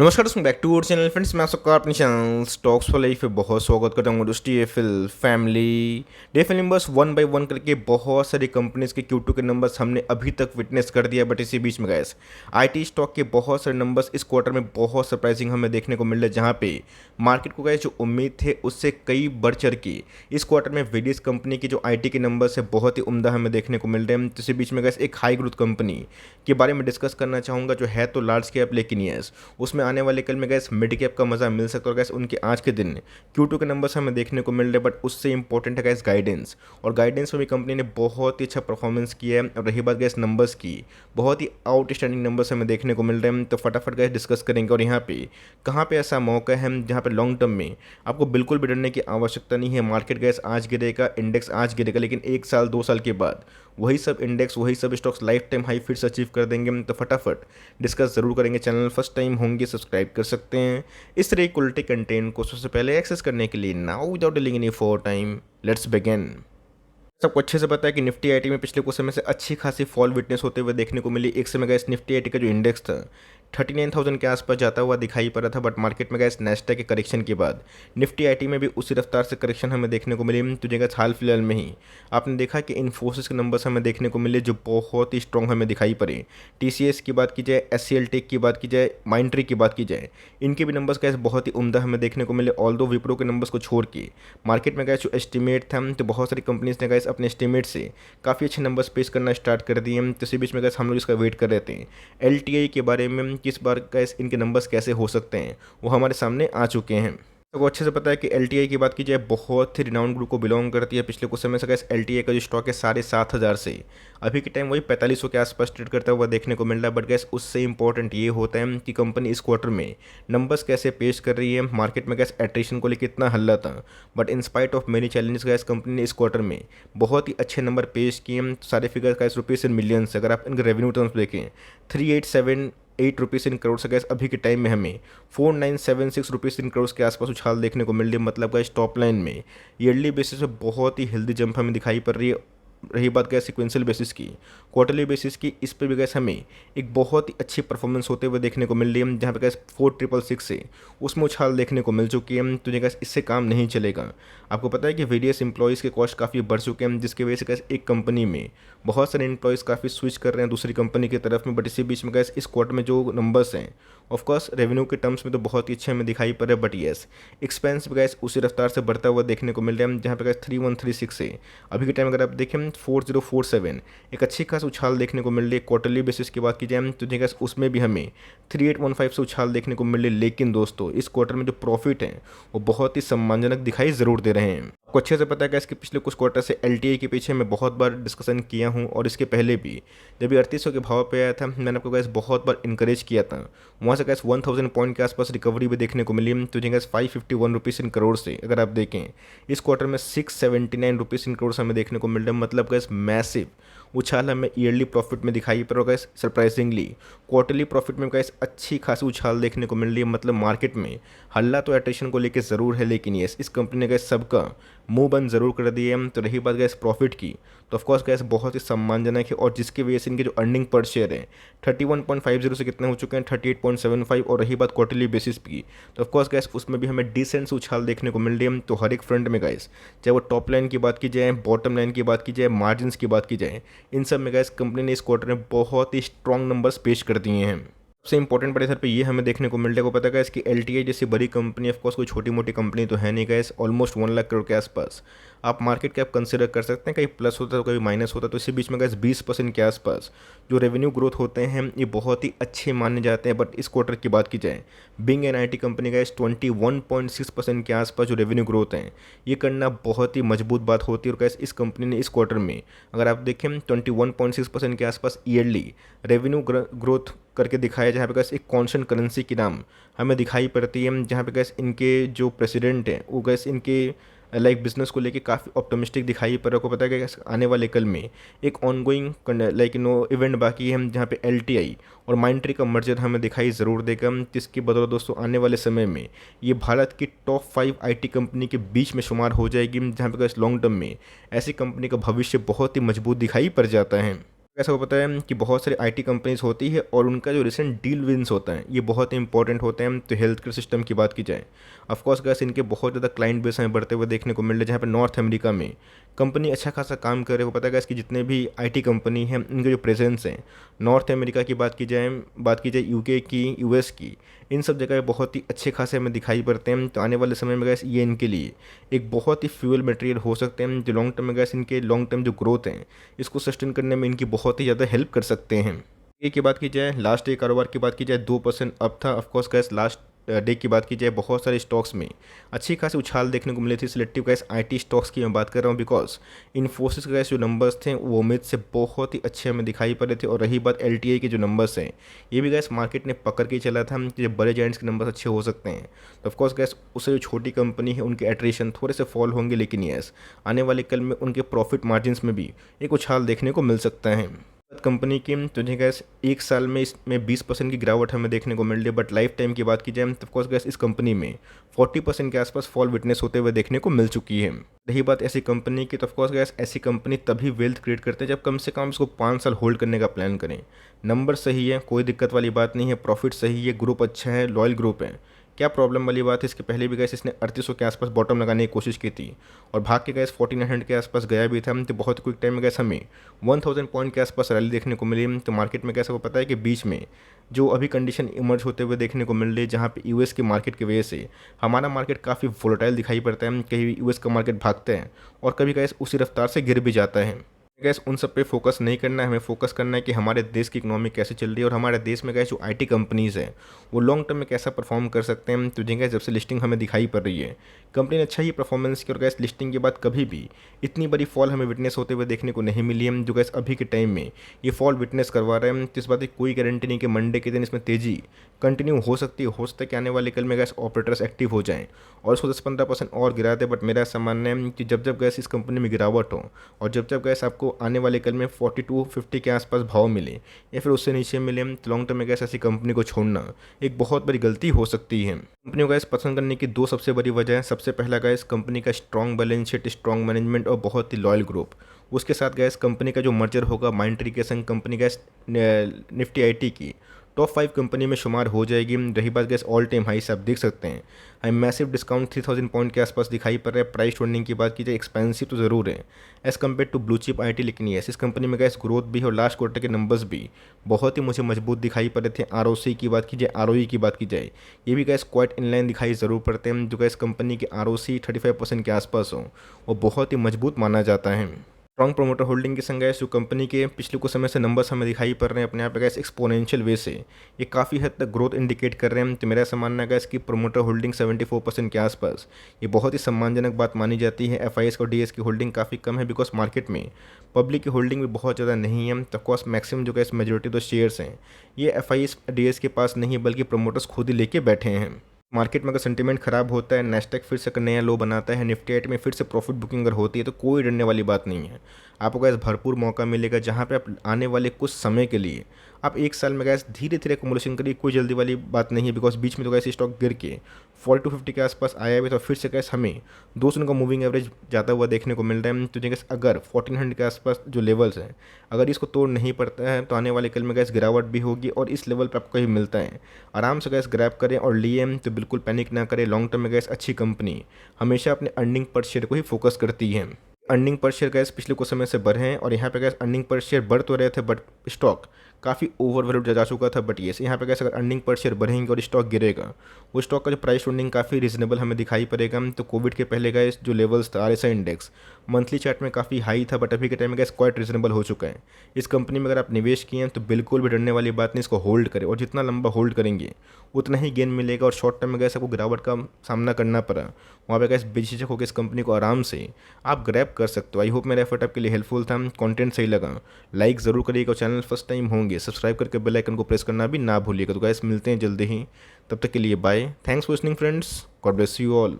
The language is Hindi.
नमस्कार दोस्तों, back to our channel friends. मैं आप सबका अपने चैनल स्टॉक्स फॉर लाइफ पे बहुत स्वागत करता हूँ। दोस्तों DFL family DFL numbers one by one करके बहुत सारी कंपनीज के Q2 के नंबर्स हमने अभी तक विटनेस कर दिया। बट इसी बीच में गैस IT स्टॉक के बहुत सारे नंबर्स इस क्वार्टर में बहुत सरप्राइजिंग हमें देखने को मिल रहा है, जहाँ पे मार्केट को गए जो उम्मीद थे उससे कई बढ़ चढ़ के इस क्वार्टर में वेरियस कंपनी की जो IT के नंबर्स है बहुत ही उम्दा हमें देखने को मिल रहे हैं। तो इसी बीच में गैस एक हाई ग्रोथ कंपनी के बारे में डिस्कस करना चाहूँगा, जो है तो लार्ज कैप लेकिन यस उसमें आने वाले कल में गैस मिड कैप का मज़ा मिल सकता है। और गैस उनके आज के दिन Q2 के नंबर्स हमें देखने को मिल रहे हैं, बट उससे इंपॉर्टेंट है गैस गाइडेंस। और गाइडेंस में भी कंपनी ने बहुत ही अच्छा परफॉर्मेंस किया है। और रही बात गैस नंबर्स की, बहुत ही आउटस्टैंडिंग नंबर्स हमें देखने को मिल रहे हैं। तो फटाफट गैस डिस्कस करेंगे। और यहाँ पे कहाँ पे ऐसा मौका है जहाँ पे लॉन्ग टर्म में आपको बिल्कुल भी डरने की आवश्यकता नहीं है। मार्केट गैस आज गिरेगा, इंडेक्स आज गिरेगा, लेकिन एक साल दो साल के बाद वही सब इंडेक्स वही सब स्टॉक्स लाइफ टाइम हाई फिर से अचीव कर देंगे। तो फटाफट डिस्कस जरूर करेंगे। चैनल फर्स्ट टाइम होंगे सब्सक्राइब कर सकते हैं इस तरह क्वालिटी कंटेंट को सबसे पहले एक्सेस करने के लिए। Now without delaying any for time, let's begin. सबको अच्छे से पता है कि निफ्टी आईटी में पिछले कुछ समय से अच्छी खासी फॉल विटनेस होते हुए देखने को मिली। एक समय गैस निफ्टी आईटी का जो इंडेक्स था 39,000 के आसपास जाता हुआ दिखाई पड़ा था, बट मार्केट में गैस नेस्डैक के करेक्शन के बाद निफ्टी आईटी में भी उसी रफ्तार से करेक्शन हमें देखने को मिली। तो जगह हाल फिलहाल में ही आपने देखा कि इन्फोसिस के नंबर्स हमें देखने को मिले जो बहुत ही स्ट्रॉन्ग हमें दिखाई पड़े। TCS की बात की जाए, SCL टेक की बात की जाए, माइंट्री की बात की जाए, इनके भी नंबर्स गैस बहुत ही उम्दा हमें देखने को मिले। ऑल्दो विप्रो के नंबर्स को छोड़ के मार्केट में गैस जो एस्टिमेट था, तो बहुत सारी कंपनीज ने गैस अपने एस्टिमेट से काफ़ी अच्छे नंबर्स पेश करना स्टार्ट कर दिए। तो इसी बीच में गैस हम लोग इसका वेट कर रहे थे LTI के बारे में, किस बार गैस इनके नंबर्स कैसे हो सकते हैं, वो हमारे सामने आ चुके हैं। तो अच्छे से पता है कि LTI की बात की जाए बहुत ही रिनाउंड ग्रुप को बिलोंग करती है। पिछले कुछ समय से गैस LTI का जो स्टॉक है 7,500 से अभी के टाइम वही 4500 के आसपास ट्रेड करता हुआ देखने को मिल रहा है। बट गैस उससे इंपॉर्टेंट ये होता है कि कंपनी इस क्वार्टर में नंबर्स कैसे पेश कर रही है। मार्केट में गैस एट्रिशन को लेकर इतना हल्ला था, but in spite of many challenges gas company ने इस क्वार्टर में बहुत ही अच्छे नंबर पेश किए। सारे figure gas rupees in millions, अगर आप इनके रेवेन्यू टर्म्स देखें 3878 रुपीज़ इन करोड़ से गैस अभी के टाइम में हमें 4976 रुपीज़ इन करोड़ के आसपास उछाल देखने को मिल रही है। मतलब गैस टॉप लाइन में ईयरली बेसिस पे बहुत ही हेल्दी जंप हमें दिखाई पड़ रही है। रही बात गैस सिक्वेंशियल बेसिस की, क्वार्टरली बेसिस की, इस पर भी गैस हमें एक बहुत ही अच्छी परफॉर्मेंस होते हुए देखने को मिल रही है। जहाँ पे गैस 4666 से उसमें उछाल देखने को मिल चुकी है। तो गैस इससे काम नहीं चलेगा। आपको पता है कि वेरियस एम्प्लॉयज़ के कॉस्ट काफ़ी बढ़ चुके हैं, जिसकी वजह से गैस एक कंपनी में बहुत सारे एम्प्लॉयज़ काफ़ी स्विच कर रहे हैं दूसरी कंपनी की तरफ में। बट इसी बीच में गैस इस क्वार्टर में जो नंबर्स हैं ऑफकोर्स रेवेन्यू के टर्म्स में तो बहुत ही अच्छे हमें दिखाई पड़ रहे हैं, बट येस एक्सपेंस भी गैस उसी रफ्तार से बढ़ता हुआ देखने को मिल रहा है। जहाँ पे गैस 3136 से अभी के टाइम अगर आप देखें 4047 एक अच्छी खास उछाल देखने को मिल रही है। क्वार्टरली बेसिस की बात की जाए तो गैस उसमें भी हमें 3815 से उछाल देखने को मिल रही है। लेकिन दोस्तों इस क्वार्टर में जो प्रॉफिट है वो बहुत ही सम्मानजनक दिखाई ज़रूर दे रहे हैं। आपको अच्छे से पता है कि पिछले कुछ क्वार्टर से LTI के पीछे मैं बहुत बार डिस्कशन किया हूँ, और इसके पहले भी जब ये 3800 के भाव पे आया था मैंने आपको गैस बहुत बार इंकरेज किया था। वहाँ से गैस 1000 पॉइंट के आसपास रिकवरी भी देखने को मिली। तो गैस 551 रुपीज़ इन करोड़ से अगर आप देखें इस क्वार्टर में 679 रुपीज़ इन करोड़ हमें देखने को मिल रहा है। मतलब गैस मैसिव उछाल हमें ईयरली प्रॉफिट में दिखाई पड़ रहा है। गैस सरप्राइजिंगली क्वार्टरली प्रॉफिट में गैस अच्छी खासी उछाल देखने को मिल रही है। मतलब मार्केट में हल्ला तो एट्रिशन को लेकर ज़रूर है, लेकिन ये इस कंपनी ने गैस सबका मुंह बंद ज़रूर कर दिए। तो रही बात गैस प्रॉफिट की, तो ऑफकोर्स गैस बहुत ही सम्मानजनक है। और जिसकी वजह से इनके जो अर्निंग पर शेयर है 31.50 से कितने हो चुके हैं 38.75। और रही बात क्वार्टरली बेसिस की, तो ऑफकोर्स गैस उसमें भी हमें डिसेंट से उछाल देखने को मिल रही है। तो हर एक फ्रंट में गैस चाहे वो टॉप लाइन की बात की जाए, बॉटम लाइन की बात की जाए, मार्जिन की बात की जाए, इन सब में गैस कंपनी ने इस क्वार्टर में बहुत ही स्ट्रॉन्ग नंबर्स पेश कर दिए हैं। सबसे इंपॉर्टेंट बड़े सर पे ये हमें देखने को मिल रहा है। को पता है इसकी LTI जैसी बड़ी कंपनी ऑफकोर्स कोई छोटी मोटी कंपनी तो है नहीं गैस, ऑलमोस्ट 1 लाख करोड़ के आसपास आप मार्केट कैप कंसिडर कर सकते हैं। कहीं प्लस होता है तो कभी माइनस होता है। तो इसी बीच में गैस 20% के आसपास जो रेवेन्यू ग्रोथ होते हैं ये बहुत ही अच्छे माने जाते हैं। बट इस क्वार्टर की बात की जाए बिंग एंड IT कंपनी गैस 21.6% के आसपास जो रेवेन्यू ग्रोथ है ये करना बहुत ही मजबूत बात होती है। और गैस इस कंपनी ने इस क्वार्टर में अगर आप देखें 21.6% के आसपास ईयरली रेवेन्यू ग्रोथ करके दिखाया, जहाँ पे गैस एक कॉन्स्टेंट करेंसी की नाम हमें दिखाई पड़ती है। जहाँ पे गैस इनके जो प्रेसिडेंट हैं वो गैस इनके लाइक बिजनेस को लेके काफ़ी ऑप्टिमिस्टिक दिखाई पड़ रहा है। को पता है कि आने वाले कल में एक ऑनगोइंग लाइक इवेंट बाकी है जहाँ पे LTI और माइंट्री का मर्जर हमें दिखाई ज़रूर देगा, जिसकी बदौलत दोस्तों आने वाले समय में ये भारत की टॉप 5 IT कंपनी के बीच में शुमार हो जाएगी। जहाँ पे गैस लॉन्ग टर्म में ऐसी कंपनी का भविष्य बहुत ही मजबूत दिखाई पड़ जाता है। ऐसा को पता है कि बहुत सारी आईटी कंपनीज होती है और उनका जो रिसेंट डील विंस होता है ये बहुत ही इंपॉर्टेंट होते हैं। तो हेल्थ केयर सिस्टम की बात की जाए, ऑफकोर्स गैस इनके बहुत ज़्यादा क्लाइंट बेस हमें बढ़ते हुए देखने को मिल रहे हैं, जहाँ पे नॉर्थ अमेरिका में कंपनी अच्छा खासा काम कर रहे हो। पता है गैस कि जितने भी आईटी कंपनी हैं इनके जो प्रेजेंस हैं, नॉर्थ अमेरिका की बात की जाए यूके की, यूएस की, इन सब जगह बहुत ही अच्छे खासे हमें दिखाई पड़ते हैं। तो आने वाले समय में गैस ये इनके लिए एक बहुत ही फ्यूल मटेरियल हो सकते हैं, जो लॉन्ग टर्म में गैस इनके लॉन्ग टर्म जो ग्रोथ है इसको सस्टेन करने में इनकी बहुत ही ज़्यादा हेल्प कर सकते हैं। ये की बात की जाए, लास्ट डे कारोबार की बात की जाए 2% अप था। ऑफकोर्स गैस लास्ट डे की बात की जाए बहुत सारे स्टॉक्स में अच्छी खासी उछाल देखने को मिली थी। सिलेक्टिव गैस आईटी स्टॉक्स की मैं बात कर रहा हूँ, बिकॉज इन्फोसिस गैस जो नंबर्स थे वो उम्मीद से बहुत ही अच्छे हमें दिखाई पड़ रहे थे। और रही बात एलटीआई के जो नंबर्स हैं, ये भी गैस मार्केट ने पकड़ के ही चला था कि जब बड़े जाइंट्स के नंबर्स अच्छे हो सकते हैं तो ऑफकोर्स गैस उससे जो छोटी कंपनी है उनके एट्रेशन थोड़े से फॉल होंगे, लेकिन यस आने वाले कल में उनके प्रॉफिट मार्जिन में भी एक उछाल देखने को मिल सकता है। कंपनी की तुझे गैस एक साल में इसमें 20% की गिरावट हमें देखने को मिल रही है, बट लाइफ टाइम की बात की जाए तो ऑफकोर्स गैस इस कंपनी में 40% के आसपास फॉल विटनेस होते हुए देखने को मिल चुकी है। रही बात ऐसी कंपनी की, तो ऑफकोर्स गैस ऐसी कंपनी तभी वेल्थ क्रिएट करते हैं जब कम से कम इसको 5 साल होल्ड करने का प्लान करें। नंबर सही है, कोई दिक्कत वाली बात नहीं है, प्रॉफिट सही है, ग्रुप अच्छा है, लॉयल ग्रुप है, क्या प्रॉब्लम वाली बात है। इसके पहले भी गैस इसने 3800 के आसपास बॉटम लगाने की कोशिश की थी और भाग के गैस 4900 के आसपास गया भी था। तो बहुत क्विक टाइम में गैस हमें 1000 पॉइंट के आसपास रैली देखने को मिली। तो मार्केट में कैसा को पता है कि बीच में जो अभी कंडीशन इमर्ज होते हुए देखने को मिल रही है, जहाँ पे यूएस की मार्केट की वजह से हमारा मार्केट काफ़ी वोलेटाइल दिखाई पड़ता है। कहीं यूएस का मार्केट भागता है और कभी गैस उसी रफ्तार से गिर भी जाता है। गैस उन सब पे फोकस नहीं करना है, हमें फोकस करना है कि हमारे देश की इकोनॉमी कैसे चल रही है और हमारे देश में गैस जो आईटी कंपनीज़ हैं वो लॉन्ग टर्म में कैसा परफॉर्म कर सकते हैं। तो जिनका जब से लिस्टिंग हमें दिखाई पड़ रही है, कंपनी ने अच्छा ही परफॉर्मेंस किया और गैस लिस्टिंग के बाद कभी भी इतनी बड़ी फॉल हमें विटनेस होते हुए देखने को नहीं मिली है, जो गैस अभी के टाइम में ये फॉल विटनेस करवा रहे हैं। तो इस बात की कोई गारंटी नहीं कि मंडे के दिन इसमें तेज़ी कंटिन्यू हो सकती है। हो सकता है कि आने वाले कल में गैस ऑपरेटर्स एक्टिव हो जाएं और उसको 10-15% और गिरा दे, बट मेरा ऐसा मानना है कि जब जब गैस इस कंपनी में गिरावट हो और जब जब गैस आपको आने वाले कल में 42-50 के आसपास भाव मिले या फिर उससे नीचे मिले, तो लॉन्ग टर्म में गैस ऐसी कंपनी को छोड़ना एक बहुत बड़ी गलती हो सकती है। कंपनी को गैस पसंद करने की 2 सबसे बड़ी वजह है। सबसे पहला गैस कंपनी का strong balance sheet, strong management और बहुत ही लॉयल ग्रुप। उसके साथ गैस कंपनी का जो मर्जर होगा माइंडट्री के संग कंपनी गैस निफ्टी आईटी की टॉप 5 कंपनी में शुमार हो जाएगी। रही बात गैस ऑल टाइम हाई से आप देख सकते हैं, हमें मैसिव डिस्काउंट 3000 पॉइंट के आसपास दिखाई पड़ रहा है। प्राइस ट्रेंडिंग की बात की जाए, एक्सपेंसिव तो ज़रूर है as compare to blue chip IT, लेकिन यस इस कंपनी में गैस ग्रोथ भी है और लास्ट क्वार्टर के नंबर्स भी बहुत ही मुझे मजबूत दिखाई पड़ रहे थे। आरओसी की बात की जाए, आरओई की बात की जाए, ये भी गैस क्वाइट इनलाइन दिखाई ज़रूर पड़ते हैं। जो गैस कंपनी के आरओसी 35% के आसपास हो वो बहुत ही मजबूत माना जाता है। स्ट्रॉन्ग प्रोमोटर होल्डिंग के संग गैस जो कंपनी के पिछले कुछ समय से नंबर्स हमें दिखाई पड़ रहे हैं अपने आप गैस एक्सपोनेंशियल वे से, ये काफ़ी हद तक ग्रोथ इंडिकेट कर रहे हैं। तो मेरा ऐसा मानना है गैस कि प्रोमोटर होल्डिंग 74% के आसपास ये बहुत ही सम्मानजनक बात मानी जाती है। एफआईएस और डीएस की होल्डिंग काफ़ी कम है, बिकॉज मार्केट में पब्लिक की होल्डिंग भी बहुत ज़्यादा नहीं है। तो ऑफकोर्स मैक्सिमम जो गैस मेजोरिटी जो शेयर्स हैं ये एफआईएस डीएस के पास नहीं है, बल्कि प्रोमोटर्स खुद ही लेके बैठे हैं। मार्केट में अगर सेंटीमेंट खराब होता है, नेस्डैक फिर से अगर नया लो बनाता है, निफ्टी एट में फिर से प्रॉफिट बुकिंग अगर होती है, तो कोई डरने वाली बात नहीं है। आपको गैस भरपूर मौका मिलेगा जहाँ पे आप आने वाले कुछ समय के लिए आप एक साल में गैस धीरे धीरे अकोमोडेशन करिए, कोई जल्दी वाली बात नहीं है। बिकॉज बीच में तो गैस स्टॉक गिर के 40-50 के आसपास आया हुआ, तो फिर से गैस हमें 200 का मूविंग एवरेज जाता हुआ देखने को मिल रहा है। तो गैस अगर 1400 के आसपास जो लेवल्स हैं अगर इसको तोड़ नहीं पड़ता है, तो आने वाले कल में गैस गिरावट भी होगी और इस लेवल पर आपको ही मिलता है। आराम से गैस ग्रैब करें और लिए, तो बिल्कुल पैनिक ना करें। लॉन्ग टर्म में गैस अच्छी कंपनी हमेशा अपने अर्निंग पर शेयर को ही फोकस करती है। अर्निंग पर शेयर गैस पिछले कुछ समय से बढ़े हैं और यहाँ पे गैस अर्निंग पर शेयर बढ़ तो रहे थे, बट स्टॉक काफ़ी ओवर वैल्यूड जा चुका था। बट ये यहाँ पे गैस अगर अर्निंग पर शेयर बढ़ेंगे और स्टॉक गिरेगा, वो स्टॉक का जो प्राइस ट्रेंडिंग काफ़ी रीजनेबल हमें दिखाई पड़ेगा। तो कोविड के पहले गैस जो लेवल्स था आरएसआई इंडेक्स मंथली चार्ट में काफ़ी हाई था, बट अभी के टाइम में गैस क्वाइट रीजनेबल हो चुका है। इस कंपनी में अगर आप निवेश किए हैं तो बिल्कुल भी डरने वाली बात नहीं, इसको होल्ड करें और जितना लंबा होल्ड करेंगे उतना ही गेन मिलेगा। और शॉर्ट टर्म में गैस आपको गिरावट का सामना करना पड़ा, वहाँ पे गैस बेझिझक होकर इस कंपनी को आराम से आप ग्रैब कर सकते हो। आई होप मेरा एफर्ट आपके लिए हेल्पफुल था। कंटेंट सही लगा लाइक ज़रूर करिएगा और चैनल फर्स्ट टाइम होंगे सब्सक्राइब करके बेल आइकन को प्रेस करना भी ना भूलिएगा। तो गैस मिलते हैं जल्दी ही, तब तक के लिए bye. Thanks for listening friends, God bless you all.